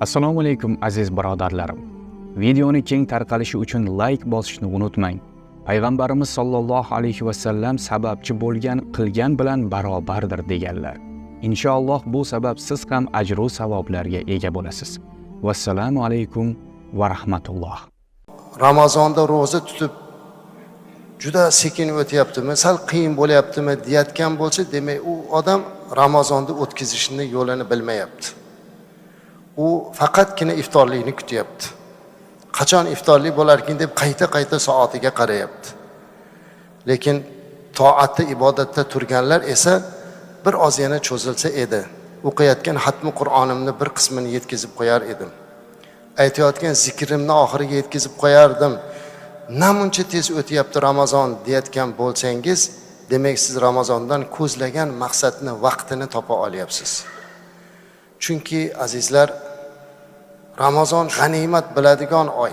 Assalomu alaykum aziz birodarlarim. Videoni keng tarqalishi uchun like bosishni unutmang. Payg'ambarimiz sollallohu alayhi va sallam sababchi bo'lgan qilgan bilan barobardir deganlar. Inshaalloh bu sabab siz ham ajr va savoblarga ega bo'lasiz. Vassalomu alaykum va rahmatulloh. Ramazonda ro'za tutib juda sekin o'tyaptimi, sal qiyin bo'lyaptimi deyotgan bo'lsa, demak u odam Ramazonni o'tkazishning yo'lini bilmayapti. U faqatgina iftorlikni kutyapti. Qachon iftorlik bo'larkin deb qayta soatiga qarayapti. Lekin toatda, ibodatda turganlar esa bir oz yana cho'zilsa edi. O'qiyotgan xatmi Qur'onimni bir qismini yetkazib qo'yar edim. Aytayotgan zikrimni oxiriga yetkazib qo'yardim. Namuncha tez o'tyapti Ramazon deyotgan bo'lsangiz, demak siz Ramazondan ko'zlagan maqsadni, vaqtini topa olyapsiz. Chunki azizlar, Ramazon g'animat biladigan oy.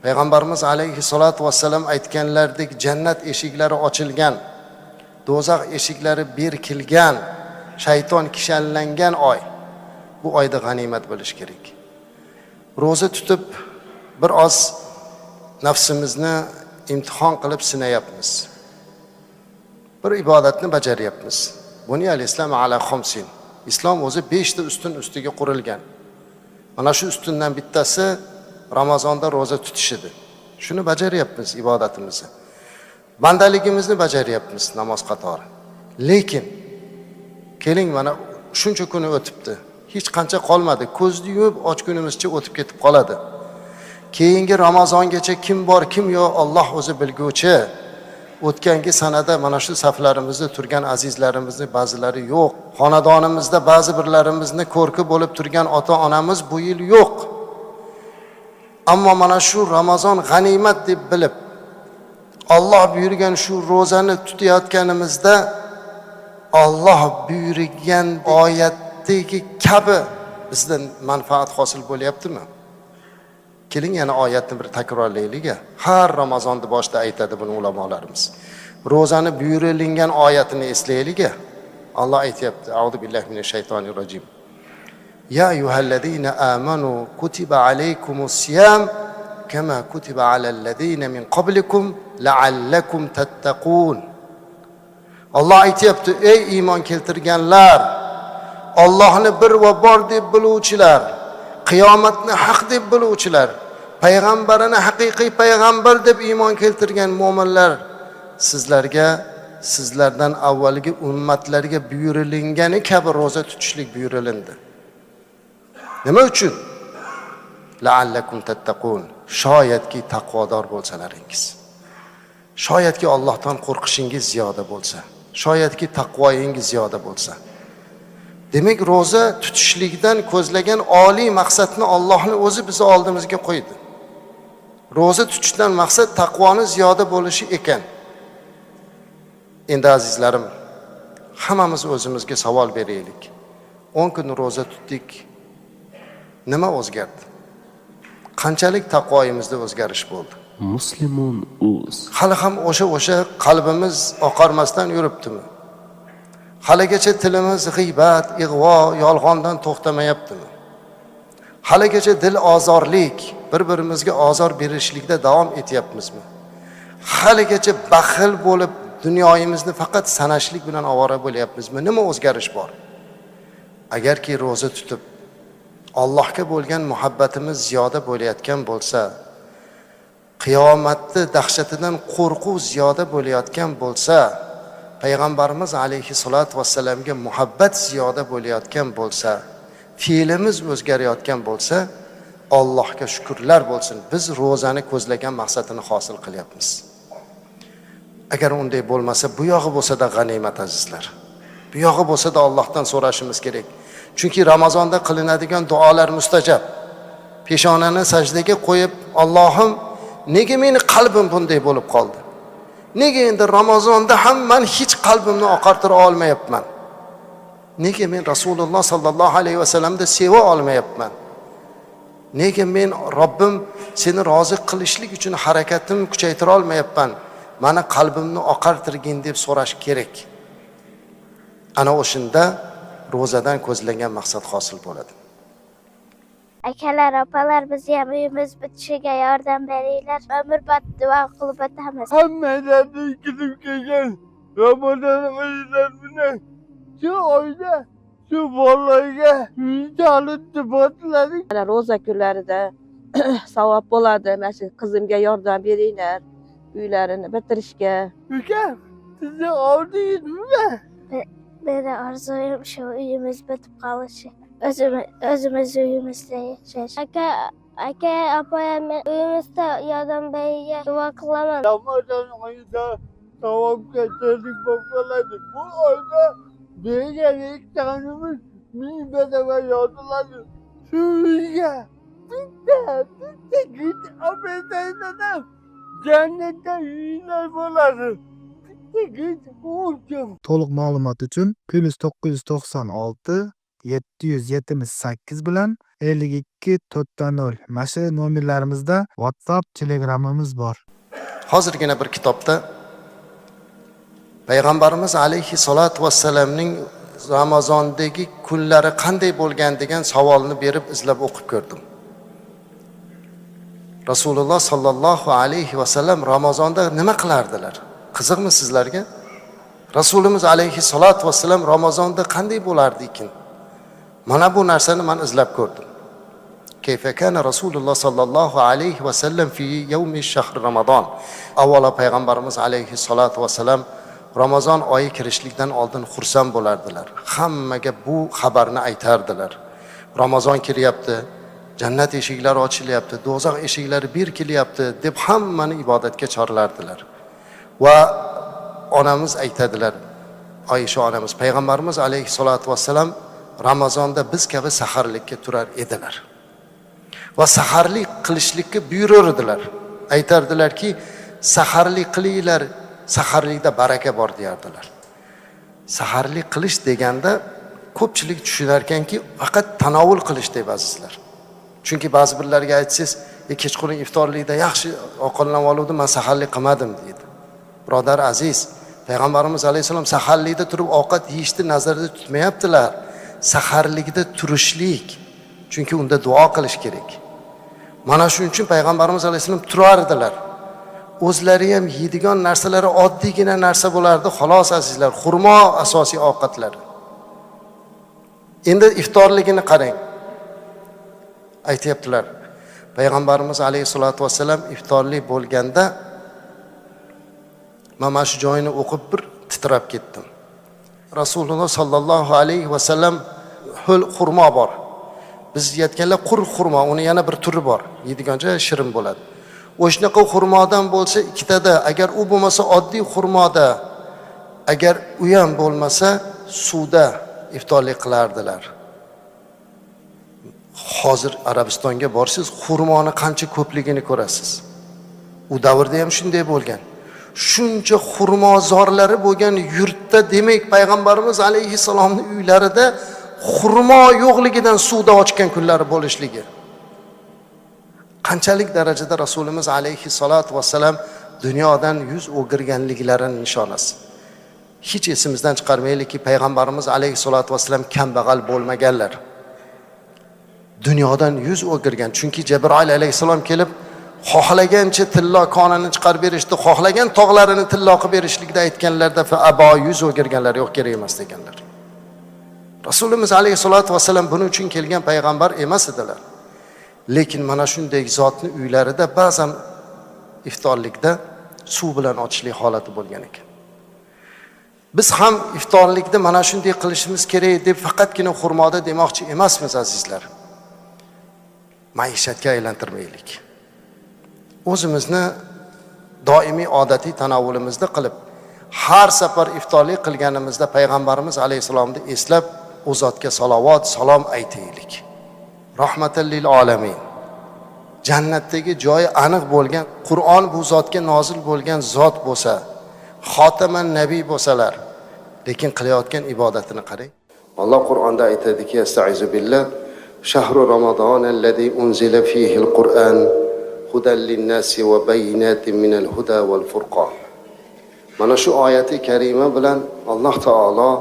Payg'ambarimiz alayhissalatu vassalam aytganlardek jannat eshiklari ochilgan, do'zax eshiklari berkilgan, shayton kishanlangan oy. Bu oyda g'animat bilish kerak. Ro'za tutib bir oz nafsimizni imtihon qilib sinayapmiz. Bir ibodatni bajaryapmiz. Buniyal islom ala xomsin. Islom o'zi 5 ta ustun ustiga qurilgan. Mana shu ustundan bittasi Ramazonda ro'za tutishidir. Shuni bajaryapmiz ibodatimizni. Bandaligimizni bajaryapmiz namoz qatori. Lekin keling, mana shuncha kuni o'tibdi. Hech qancha qolmadi. Ko'zni yumib ochgunimizcha o'tib ketib qoladi. Keyingi Ramazongacha kim bor, kim yo'q Alloh o'zi bilguvchi. O'tgangi sanada mana shu saflarimizda turgan azizlarimizni ba'zilari yo'q. Xonadonimizda ba'zi birlarimizni ko'rki bo'lib turgan ota-onamiz bu yil yo'q. Ammo mana shu Ramazon g'animat deb bilib, Alloh buyurgan shu ro'zani tutayotganimizda Alloh buyurgan oyatdagi kabi bizdan manfaat hosil bo'lyaptimi? Keling yana oyatni bir takrorlaylik. Har Ramazonda boshida aytadi buni ulamolarimiz. Ro'zani buyurilgan oyatini eslaylik. Allah aytayapti: A'udhu billahi minash shaytonir rojim. Ya ayyuhallazina amanu kutiba alaykumus siyam kama kutiba alal ladzina min qablikum la'allakum tattaqun. Allah aytayapti: ey iymon keltirganlar, Allohni bir va bor deb biluvchilar, qiyomatni haq deb biluvchilar, payg'ambarini haqiqiy payg'ambar deb iymon keltirgan mu'minlar, sizlardan avvalgi ummatlarga buyurilgani kabi ro'za tutishlik buyurilindi. Nima uchun? La'allakum tattaqun. Shoyatki taqvodor bo'lsalaringiz. Shoyatki Allohdan qo'rqishingiz ziyoda bo'lsa, shoyatki taqvoyingiz ziyoda bo'lsa. Demak, ro'za tutishlikdan ko'zlagan oliy maqsadni Allohning o'zi bizni oldimizga qo'ydi. Ro'za tutishdan maqsad taqvoni ziyoda bo'lishi ekan. Endi azizlarim, hammamiz o'zimizga savol beraylik. 10 kun ro'za tutdik. Nima o'zgardi? Qanchalik taqvoyimizda o'zgarish bo'ldi? Muslimun uz. Hali ham o'sha qalbimiz oqarmasdan yuribdimi? Haligacha tilimiz g'iybat, ig'vo, yolg'ondan to'xtamayaptimi? Haligacha dil ozorlik, bir-birimizga ozor berishlikda davom etyapmizmi? Haligacha baxil bo'lib dunyoyimizni faqat sanashlik bilan ovora bo'lyapmizmi? Nima o'zgarish bor? Agarki ro'za tutib Allohga bo'lgan muhabbatimiz ziyoda bo'layotgan bo'lsa, qiyomatni dahshatidan qo'rquv ziyoda bo'layotgan bo'lsa, Payg'ambarimiz alayhissalatu vassalamga muhabbat ziyoda bo'layotgan bo'lsa, fe'limiz o'zgarayotgan bo'lsa, Allohga shukrlar bo'lsin. Biz ro'zani ko'zlagan maqsadini hosil qilyapmiz. Agar unday bo'lmasa, bu yog'i bo'lsa-da g'animat azizlar. Bu yog'i bo'lsa-da Allohdan so'rashimiz kerak. Chunki Ramazonda qilinadigan duolar mustajab. Peshonani sajdaga qo'yib, Allohim, nega meni qalbim bunday bo'lib qoldi? Nega endi Ramazonda ham men hech qalbimni oqartira olmayapman? Nega men Rasululloh sallallohu alayhi vasallamni seva olmayapman? Nega men Robbim seni rozi qilishlik uchun harakatimni kuchaytira olmayapman? Meni qalbimni oqartirgin deb so'rash kerak. Ana o'shunda ro'zadan ko'zlangan maqsad hosil bo'ladi. Akalar, opalar, bizni ham uyimiz bitishiga yordam beringlar. Umrbod duo qilib o'tamiz. Hammalarning kirib kelgan Ramazon oyidan bilan shu oyda shu bolalarga uychalikni botladik. Mana ro'za kunlarida savob bo'ladi. Mana shu qizimga yordam beringlar, uylarini bitirishga. Ukam, sizni oldingizmi? Meni orzuyim shu uyimiz bitib qolishi. O'zimiz uyimizda yashash. Aka, opam uyimizda yordam beriga duo qilaman. Ramazon oyida savob keltirdik bo'ladi. Bu oyda bergan ehtonimiz 1000 barobar yoziladi. Shu uyga bitta git obersaydam jannatda uylar bo'ladi. To'liq ma'lumot uchun +996 778 bilan 5240 mana shu nomerlarimizda WhatsApp, Telegramimiz bor. Hozirgina bir kitobda payg'ambarimiz alayhi salatu vassalamning Ramazondagi kunlari qanday bo'lgan degan savolni berib izlab o'qib ko'rdim. Rasululloh sallallohu alayhi vasallam Ramazonda nima qilardilar? Qiziqmi sizlarga? Rasulimiz alayhi salatu vassalam Ramazonda qanday bo'lardi ekan? Mana bu narsani men izlab ko'rdim. Kayfa kana Rasululloh sallallohu alayhi vasallam fi yawmi shahr Ramazon. Avvalo payg'ambarimiz alayhi salatu vassalam Ramazon oyi kirishlikdan oldin xursand bo'lardilar. Hammaga bu xabarni aytardilar. Ramazon kelyapti, jannat eshiklari ochilyapti, do'zax eshiklari berkilyapti deb hammani ibodatga chorlardilar. Va onamiz aytadilar, Oysha onamiz, payg'ambarimiz alayhissalatu vassalam Ramazonda biz kabi saharlikka turar edilar. Va saharlik qilishlikka buyururdilar. Aytardilarki, saharlik qilinglar, saharlikda baraka bor deyardilar. Saharlik qilish deganda ko'pchilik tushunar ekanki, faqat tanovul qilish deb azizlar. Chunki ba'zi birlarga aytsangiz, kechqurun iftorlikda yaxshi ovqatlanib oluvdim, men saharlik qilmadim deydi. Birodar aziz, payg'ambarimiz alayhisalom saharlikda turib ovqat yeyishni nazarda tutmayaptilar. Saharlikda turishlik. Chunki unda duo qilish kerak. Mana shuning uchun payg'ambarimiz alayhisalom turardilar. O'zlari ham yeydigan narsalari oddiygina narsa bo'lardi, xolos azizlar, xurmo asosiy ovqatlari. Endi iftorligini qarang. Aytayaptilar. Payg'ambarimiz alayhisolatu vassalam iftorlik bo'lganda mana shu joyini o'qib bir titrab ketdim. Rasululloh sallallohu alayhi vasallam ho'l xurmo bor. Biz yeyotganlar quruq xurmo, uni yana bir turi bor. Yeydigancha shirin bo'ladi. O'shnaqa xurmodan bo'lsa ikkitada, agar u bo'lmasa oddiy xurmoda, agar u ham bo'lmasa suvda iftorlik qilardilar. Hozir Arabistonga borsiz, xurmoni qancha ko'pligini ko'rasiz. U davrda ham shunday bo'lgan. Shuncha xurmozorlari bo'lgan yurtda, demak payg'ambarimiz alayhisalomning uylarida xurmo yo'qligidan suvda ochgan kunlari bo'lishligi. Qanchalik darajada Rasulimiz alayhisolatu vassalam dunyodan yuz o'girganliklarining nishonasi. Hech esimizdan chiqarmaylikki, payg'ambarimiz alayhisolatu vassalam kambag'al bo'lmaganlar. Dunyodan yuz o'girgan. Chunki Jabroil alayhisalom kelib xohlagancha tillo konini chiqarib berishdi, xohlagan tog'larini tillo qilib berishlikda aytganlarda fa abo yuz o'girganlar, yo'q kerak emas deganlar. Rasulimiz alayhisolatu vassalam buning uchun kelgan payg'ambar emas edilar. Lekin mana shunday zotning uylarida ba'zan iftorlikda suv bilan ochishlik holati bo'lgan ekan. Biz ham iftorlikda mana shunday qilishimiz kerak deb faqatgina xurmoda demoqchi emasmiz azizlar. Maishatga aylantirmaylik. O'zimizni doimiy odatiy tanovvulimizda qilib, har safar iftorlik qilganimizda payg'ambarimiz alayhisalomni eslab, u zotga salovat, salom aytaylik. Rahmatan lil alamin. Jannatdagi joyi aniq bo'lgan, Qur'on bu zotga nozil bo'lgan zot bo'lsa, xotaman nabiy bo'lsalar, lekin qilayotgan ibodatini qarang. Alloh Qur'onda aytadiki, estaizu billah, shahru ramazon allazi unzila fihi al-Qur'an hudan lin-nasi va bayinatin minal huda wal furqon. Mana shu oyati karima bilan Alloh taolo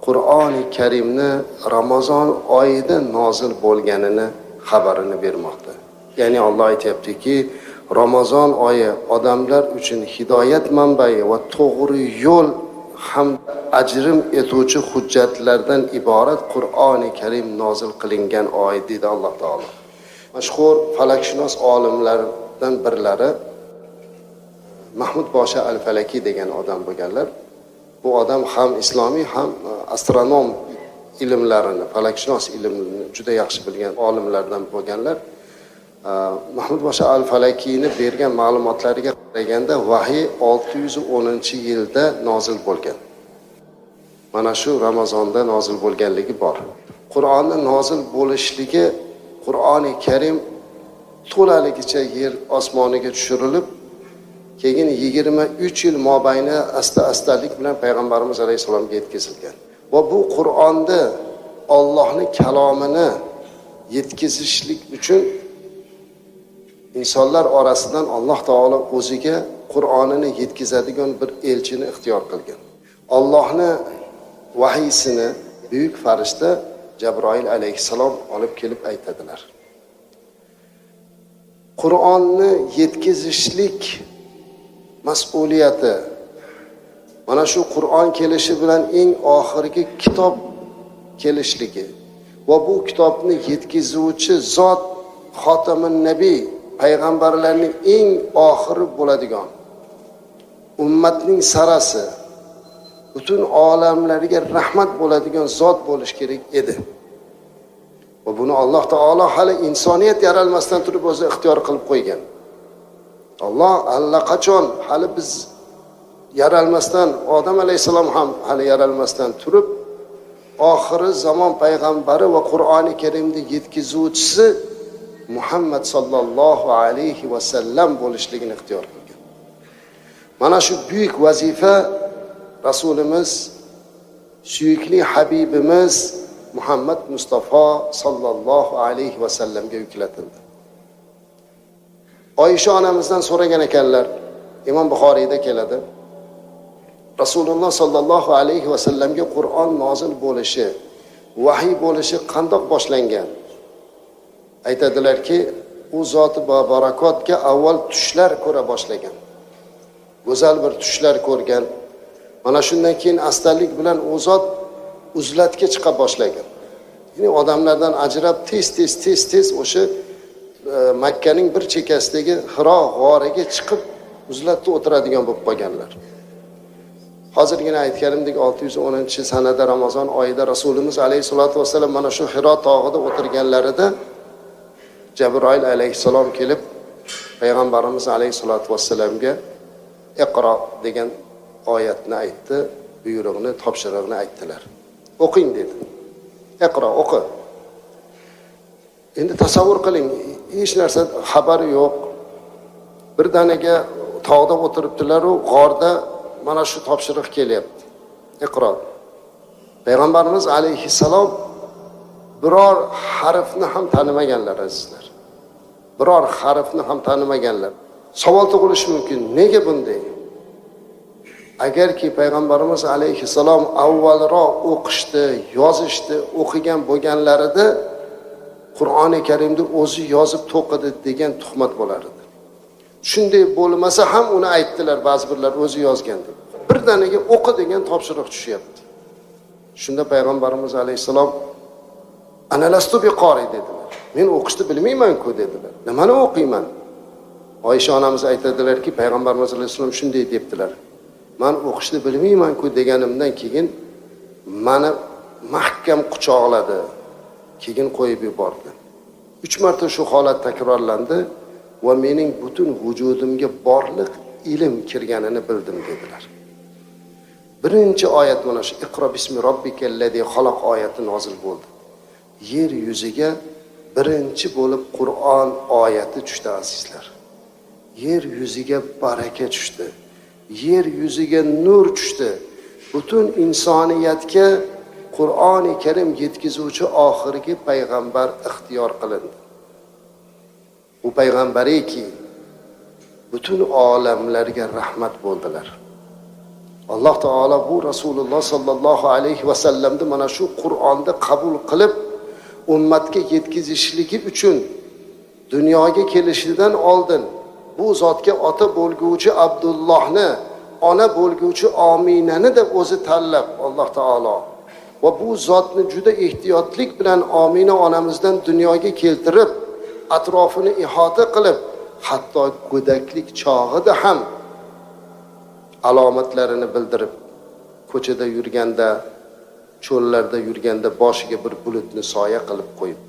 Qur'oni Karimni Ramazon oyida nozil bo'lganini xabarini bermoqda. Ya'ni Alloh aytayaptiki, Ramazon oyi odamlar uchun hidoyat manbai va to'g'ri yo'l ham ajrim etuvchi hujjatlardan iborat Qur'oni Karim nozil qilingan oy dedi Alloh taolo. Mashhur falakshunos olimlardan birlari Mahmud Bosha al-Falaki degan odam bo'lganlar. Bu odam ham islomiy ham astronom ilmlarini, falakshunos ilmini juda yaxshi bilgan olimlardan bo'lganlar. Mahmud Bosha al-Falakiyni bergan ma'lumotlariga qaraganda vahiy 610-yilda nozil bo'lgan. Mana shu Ramazonda nozil bo'lganligi bor. Qur'onning nozil bo'lishligi, Qur'oni Karim to'laligicha yer osmoniga tushirilib, keyin 23 yil mobayni asta-astalik bilan payg'ambarimiz alayhisalomga yetkazilgan. Va bu Qur'onda Allohning kalomini yetkazishlik uchun insonlar orasidan Alloh taolo o'ziga Qur'onini yetkazadigan bir elchini ixtiyor qilgan. Allohning vahiysini buyuk farishta Jabroil alayhisalom olib kelib aytadilar. Qur'onni yetkazishlik mas'uliyati mana shu Qur'on kelishi bilan eng oxirgi kitob kelishligi va bu kitobni yetkazuvchi zot Xotamun Nabiy, payg'ambarlarning eng oxiri bo'ladigan ummatning sarasi, butun olamlarga rahmat bo'ladigan zot bo'lish kerak edi. Va buni Alloh taolo hali insoniyat yaralmasdan turib o'zi ixtiyor qilib qo'ygan. Alloh allaqachon hali biz yaralmasdan, Odam alayhisalom ham hali yaralmasdan turib, oxiri zamon payg'ambari va Qur'oni Karimni yetkazuvchisi Muhammad sallallohu alayhi va sallam bo'lishligini ixtiyor qilgan. Mana shu buyuk vazifa Rasulimiz, suyukli Habibimiz Muhammad Mustafa sallallohu alayhi va sallamga yuklatildi. Oysha onamizdan so'ragan ekanlar, Imom Buxoriyda keladi. Rasululloh sallallohu alayhi va sallamga Qur'on nozil bo'lishi, vahiy bo'lishi qandoq boshlangan? Aytadilarki, u zoti barakotga avval tushlar ko'ra boshlagan. Go'zal bir tushlar ko'rgan. Mana shundan keyin astalik bilan u zot uzlatga chiqa boshlagan. Ya'ni odamlardan ajrab tez o'sha Makkaning bir chekkasidagi Hiro g'origa chiqib uzlatda o'tiradigan bo'lib qolganlar. Hozirgina aytganimdek 610-sanada Ramazon oyida Rasulimiz alayhisolatu vasallam mana shu Hiro tog'ida o'tirganlarida Jabroil alayhisalom kelib payg'ambarimiz alayhisolatu vasallamga Iqro degan oyatni aytdi, buyruqni, topshiriqni aytdilar. O'qing dedi. Iqro, o'qi. Endi tasavvur qiling, hech narsa xabari yo'q. Birdaniga tog'da o'tiribdilar-u, g'orda mana shu topshiriq kelyapti. Iqro. Payg'ambarimiz alayhisalom biror harfni ham tanimaganlar azizlar. Biror harfni ham tanimaganlar. Savol tug'ilishi mumkin, nega bunday? Agarki payg'ambarimiz alayhisalom avvalroq o'qishdi, yozishdi, o'qigan bo'lganlarida Qur'oni Karimni o'zi yozib to'qidi degan tuhmat bo'lar edi. Shunday bo'lmasa ham uni aytdilar ba'zi birlar o'zi yozgan deb. Birdaniga o'qi degan topshiriq tushyapti. Shunda payg'ambarimiz alayhisalom ana lastu biqori dedilar. Men o'qishni bilmayman-ku dedilar. Nimani o'qiyman? Oysha onamiz aytadilarki, payg'ambarimiz alayhisalom shunday debdilar. Men o'qishni bilmayman-ku deganimdan keyin meni mahkam quchoqladi, keyin qo'yib yubordi. 3 marta shu holat takrorlandi va mening butun vujudimga borliq ilm kirganini bildim dedilar. Birinchi oyat mana shu Iqro bismi robbikallazi xaloq oyati nozil bo'ldi. Yer yuziga birinchi bo'lib Qur'on oyati tushdi azizlar. Yer yuziga baraka tushdi. Yer yuziga nur tushdi. Butun insoniyatga Qur'oni Karim yetkazuvchi oxirgi payg'ambar ixtiyor qilindi. Bu payg'ambariki butun olamlarga rahmat bo'ldilar. Alloh taolo bu Rasululloh sallallohu alayhi va sallamni mana shu Qur'onda qabul qilib, ummatga yetkazishligi uchun dunyoga kelishidan oldin bu zotga ota bo'lguvchi Abdullohni, ona bo'lguvchi Ominani deb o'zi tanlab Alloh taolo va bu zotni juda ehtiyotlik bilan Omina onamizdan dunyoga keltirib, atrofini ihota qilib, hatto go'daklik chog'ida ham alomatlarini bildirib, ko'chada yurganda, cho'llarda yurganda boshiga bir bulutni soya qilib qo'yib,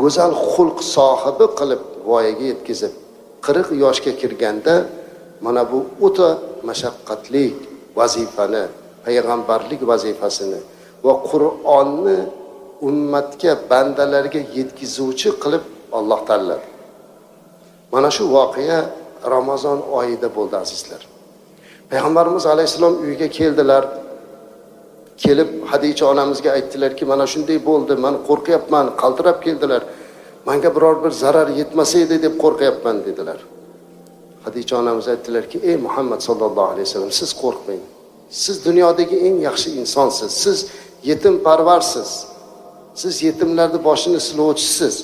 go'zal xulq sohibi qilib voyaga yetkazib, 40 yoshga kirganda mana bu o'ta mashaqqatli vazifani, payg'ambarlik vazifasini va Qur'onni ummatga, bandalarga yetkazuvchi qilib Alloh tanladi. Mana shu voqea Ramazon oyida bo'ldi azizlar. Payg'ambarimiz alayhisalom uyga keldilar. Kelib Hadicha onamizga aytdilarki, mana shunday bo'ldi, men qo'rqyapman, qaltirab keldilar. Menga biror bir zarar yetmasa edi deb qo'rqyapman dedilar. Hadicha onamiz aytdilarki, ey Muhammad sallallohu alayhi vasallam, siz qo'rqmang. Siz dunyodagi eng yaxshi insonsiz. Siz yetim parvarsiz. Siz yetimlarning boshini silovchisiz.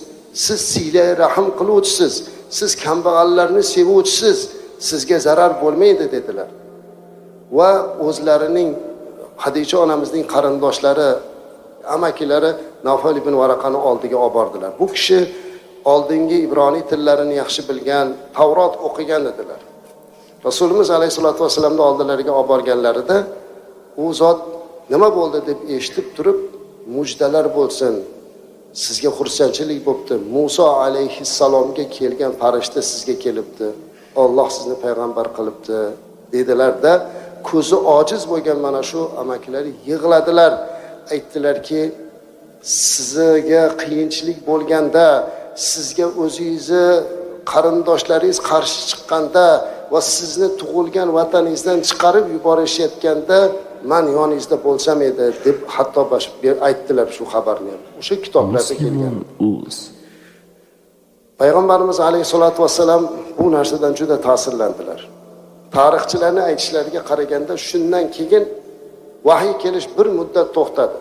Siz silay rahim qiluvchisiz. Siz kambag'allarni sevuvchisiz. Sizga zarar bo'lmaydi dedilar. Va o'zlarining Hadicha onamizning qarindoshlari, amakilari Nafal ibn Varaqani oldiga olib bordilar. Bu kishi oldingi ibroniy tillarini yaxshi bilgan, Tavrot o'qigan edilar. Rasulimiz alayhisolatu vasallamning oldilariga olib borganlarida u zot nima bo'ldi deb eshitib turib, mujdalar bo'lsin, sizga xursandchilik bo'pti. Musa alayhissalomga kelgan farishta sizga kelibdi. Alloh sizni payg'ambar qilibdi dedilar-da, ko'zi ojiz bo'lgan mana shu amakilar yig'ladilar. Aytdilarki, sizga qiyinchilik bo'lganda, sizga o'zingizni qarindoshlaringiz qarshi chiqqanda va sizni tug'ilgan vataningizdan chiqarib yuborishayotganda men yoningizda bo'lsam edi deb hatto aytdilar shu xabarni. O'sha kitoblarda kelgan. Payg'ambarimiz alayhisolatu vassalam bu narsadan juda ta'sirlandilar. Tarixchilarning aytishlariga qaraganda shundan keyin vahiy kelish bir muddat to'xtadi.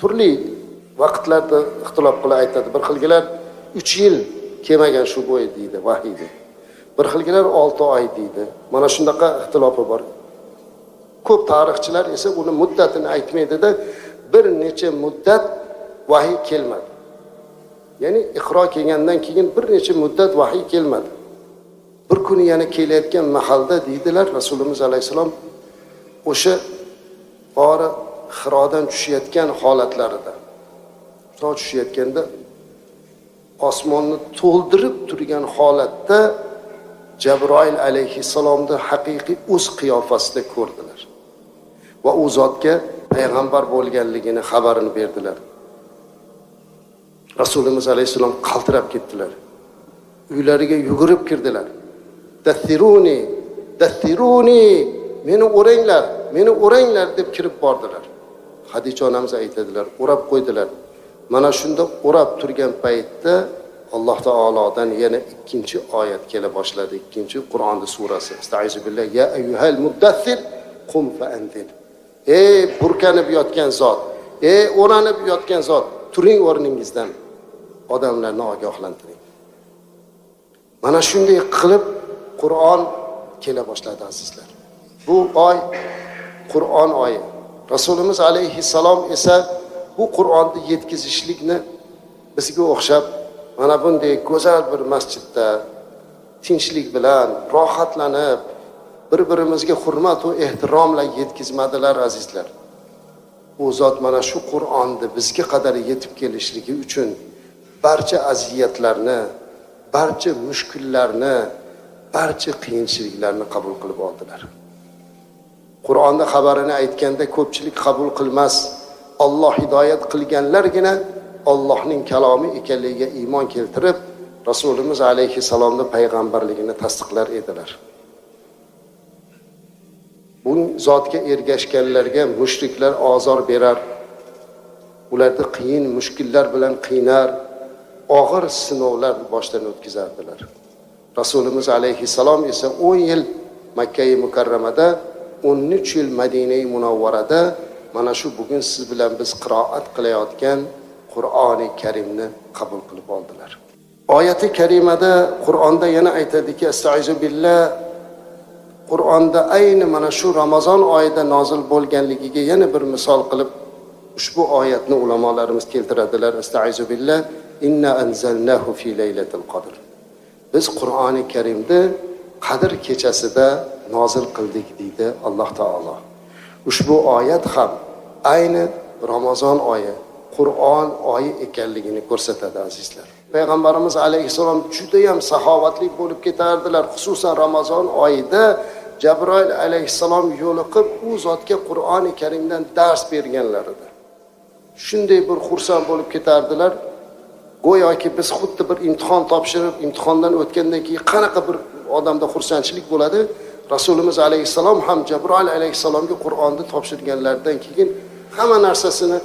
Turli vaqtlarda ixtilof qilib aytadi. Bir xilgilar 3 yil kelmagan shu bo'y deydi vahiyda. Bir xilgilar 6 oy deydi. Mana shundaqa ixtilofi bor. Ko'p tarixchilar esa uni muddatini aytmaydi-da, bir necha muddat vahiy kelmadi. Ya'ni Iqro kelgandan keyin bir necha muddat vahiy kelmadi. Bir kuni yana kelayotgan mahalda deydilar Rasulimiz alayhisalom o'sha ora Xirodan tushayotgan holatlarida, tushayotganda osmonni to'ldirib turgan holatda Jabroil alayhissalomni haqiqiy o'z qiyofasida ko'rdilar. Va u zotga payg'ambar bo'lganligini xabarini berdilar. Rasulimiz alayhissalom qaltirab ketdilar. Uylariga yugurib kirdilar. Dathiruni, dathiruni, meni o'ranglar deb kirib bordilar. Hadicha onamiz aytadilar, o'rab qo'ydilar. Mana shunda o'rab turgan paytda Alloh taolodan yana ikkinchi oyat kela boshladi. Ikkinchi Qur'onning surasi. Estaizu billah, ya ayyuhal muddathir qum fa anzir. Ey burkanib yotgan zot, ey o'ranib yotgan zot, turing o'rningizdan, odamlarni ogohlantiring. Mana shunday qilib Qur'on kela boshladi azizlar. Bu oy Qur'on oyi. Rasulimiz alayhissalom esa bu Qur'onni yetkazishlikni bizga o'xshab mana bunday go'zal bir masjidda tinchlik bilan rohatlanib bir-birimizga hurmat va ehtiromla yetkazmadilar azizlar. U zot mana shu Qur'onni bizga qadar yetib kelishligi uchun barcha aziyatlarni, barcha mushkullarni, barcha qiyinchiliklarni qabul qilib oldilar. Qur'onda xabarini aytganda ko'pchilik qabul qilmas. Alloh hidoyat qilganlargina Allohning kalomi ekanligiga iymon keltirib, Rasulimiz alayhissalomning payg'ambarligini tasdiqlar edilar. Bu zotga ergashganlarga mushriklar ozor berar, ularni qiyin mushkullar bilan qiynar, og'ir sinovlar boshdan o'tkazardilar. Rasulimiz alayhissalom esa 10 yil Makka-i Mukarramada, 13 yil Madina-i Munawvarada mana shu bugun siz bilan biz qiroat qilayotgan Qur'oni Karimni qabul qilib oldilar. Oyati karimada Qur'onda yana aytadiki, Estaizu billah, Qur'onda ayni mana shu Ramazon oyida nozil bo'lganligiga yana bir misol qilib ushbu oyatni ulamolarimiz keltiradilar. Estaizu billah, inna anzalnahu fi laylatil qadr. Biz Qur'oni Karimni Qadr kechasida nozil qildik deydi Alloh taolo. Ushbu oyat ham ayni Ramazon oyi, Qur'on oyi ekanligini ko'rsatadi azizlar. Payg'ambarimiz alayhissalom juda ham saxovatli bo'lib ketardilar, xususan Ramazon oyida Jabroil alayhissalom yo'liqib u zotga Qur'oni Karimdan dars berganlar edi. Shunday bir xursand bo'lib ketardilar, go'yoki biz xuddi bir imtihon topshirib, imtihondan o'tgandan keyin qanaqa bir odamda xursandchilik bo'ladi. Rasulimiz alayhissalom ham Jabroil alayhissalomga Qur'onni topshirganlaridan keyin hamma narsasini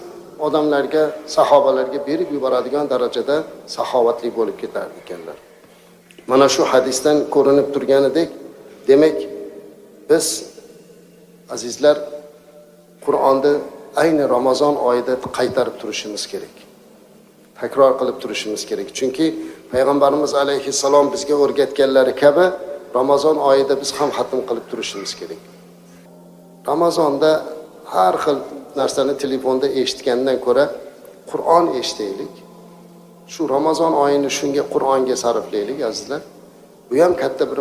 odamlarga, sahobalarga berib yuboradigan darajada saxovatli bo'lib ketar ekanlar. Mana shu hadisdan ko'rinib turganidek, demak biz azizlar Qur'onni ayni Ramazon oyida qaytarib turishimiz kerak. Takror qilib turishimiz kerak. Chunki payg'ambarimiz alayhissalom bizga o'rgatganlari kabi Ramazon oyida biz ham xatm qilib turishimiz kerak. Ramazonda har xil narsani telefonda eshitgandan ko'ra Qur'on eshitaylik. Shu Ramazon oyini shunga Qur'onga sarflaylik azizlar. Bu ham katta bir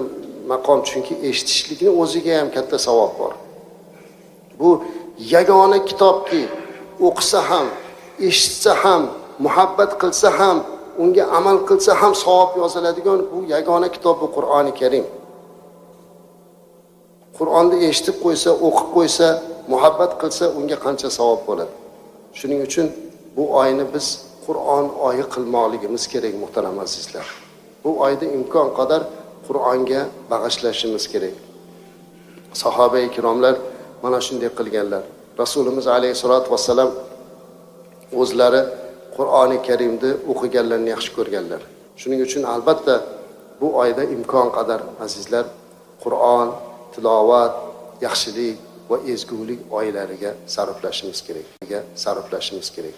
maqom, chunki eshitishlikning o'ziga ham katta savob bor. Bu yagona kitobki, o'qisa ham, eshitsa ham, muhabbat qilsa ham, unga amal qilsa ham savob yoziladigan bu yagona kitob bu Qur'oni Karim. Qur'onni eshitib qo'ysa, o'qib qo'ysa, muhabbat qilsa unga qancha savob bo'ladi. Shuning uchun bu oyni biz Qur'on oyi qilmoqligimiz kerak muhtaram azizlar. Bu oyda imkon qadar Qur'onga bag'ishlashimiz kerak. Sahoba ikromlar mana shunday qilganlar. Rasulimiz alayhisolatu vassalam o'zlari Qur'oni Karimni o'qiganlarni yaxshi ko'rganlar. Shuning uchun albatta bu oyda imkon qadar azizlar Qur'on, tilovat, yaxshilik va ezgulik oylariga sarflashimiz kerak.